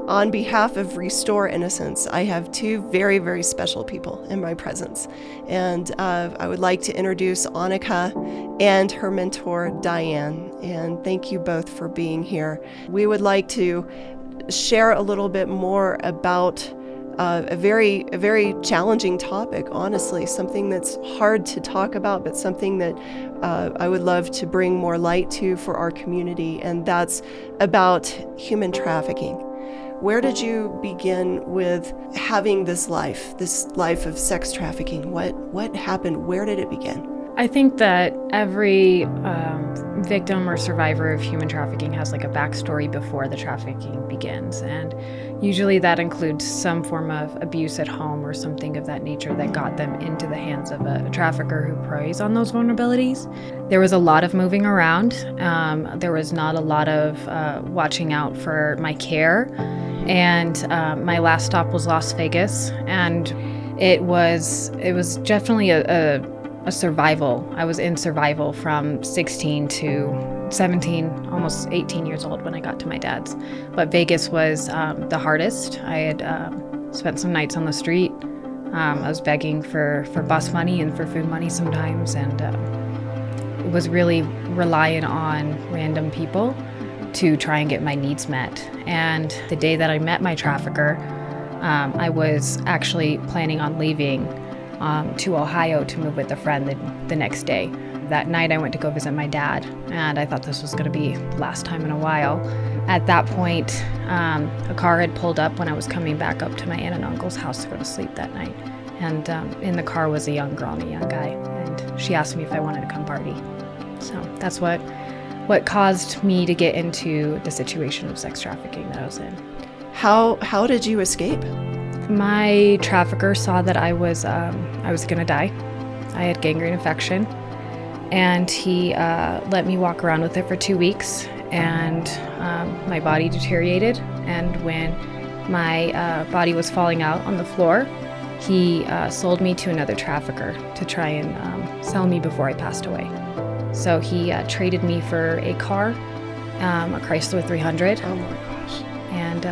On behalf of Restore Innocence, I have two very, very special people in my presence. And I would like to introduce Annika and her mentor, Diane. And thank you both for being here. We would like to share a little bit more about a very challenging topic, honestly, something that's hard to talk about, but something that I would love to bring more light to for our community, and that's about human trafficking. Where did you begin with having this life of sex trafficking? What happened? Where did it begin? I think that every victim or survivor of human trafficking has like a backstory before the trafficking begins. And usually that includes some form of abuse at home or something of that nature that got them into the hands of a trafficker who preys on those vulnerabilities. There was a lot of moving around. There was not a lot of watching out for my care. And my last stop was Las Vegas. And it was definitely a survival. I was in survival from 16 to 17, almost 18 years old when I got to my dad's. But Vegas was the hardest. I had spent some nights on the street. I was begging for bus money and for food money sometimes, and it was really relying on random people to try and get my needs met. And the day that I met my trafficker, I was actually planning on leaving to Ohio to move with a friend the next day. That night I went to go visit my dad, and I thought this was going to be the last time in a while. At that point, a car had pulled up when I was coming back up to my aunt and uncle's house to go to sleep that night. And in the car was a young girl and a young guy, and she asked me if I wanted to come party. So that's what caused me to get into the situation of sex trafficking that I was in. How did you escape? My trafficker saw that I was going to die. I had gangrene infection, and he let me walk around with it for 2 weeks, and my body deteriorated. And when my body was falling out on the floor, he sold me to another trafficker to try and sell me before I passed away. So he traded me for a car, a Chrysler 300. Oh my gosh. And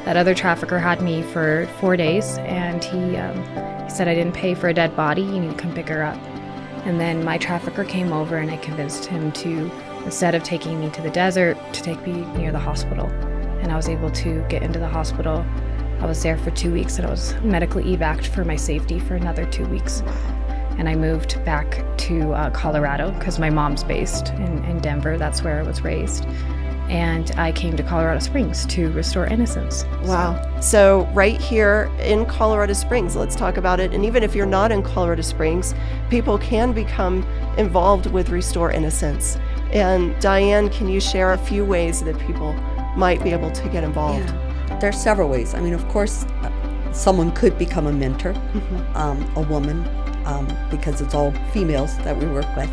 that other trafficker had me for 4 days, and he said I didn't pay for a dead body, you need to come pick her up. And then my trafficker came over, and I convinced him to, instead of taking me to the desert, to take me near the hospital. And I was able to get into the hospital. I was there for 2 weeks, and I was medically evac'd for my safety for another 2 weeks. And I moved back to Colorado because my mom's based in Denver. That's where I was raised. And I came to Colorado Springs to restore innocence. Wow. So right here in Colorado Springs, let's talk about it. And even if you're not in Colorado Springs, people can become involved with Restore Innocence. And Diane, can you share a few ways that people might be able to get involved? Yeah. There are several ways. I mean, of course, someone could become a mentor, a woman, because it's all females that we work with.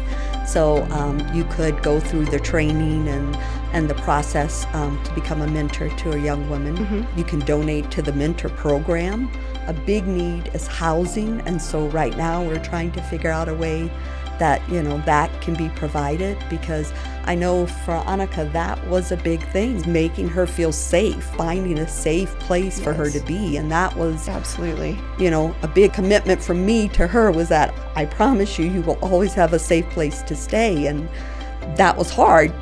So you could go through the training and the process to become a mentor to a young woman. You can donate to the mentor program. A big need is housing, and so right now we're trying to figure out a way that, that can be provided, because I know for Annika that was a big thing, making her feel safe, finding a safe place for her to be. And that was absolutely, a big commitment from me to her, was that I promise you will always have a safe place to stay. And that was hard,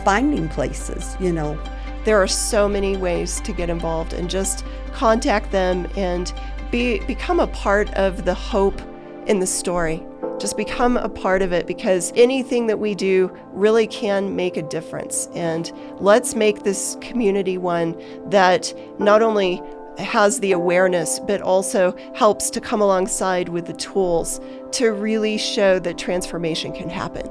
finding places, There are so many ways to get involved, and just contact them and become a part of the hope in the story. Just become a part of it, because anything that we do really can make a difference. And let's make this community one that not only has the awareness, but also helps to come alongside with the tools to really show that transformation can happen.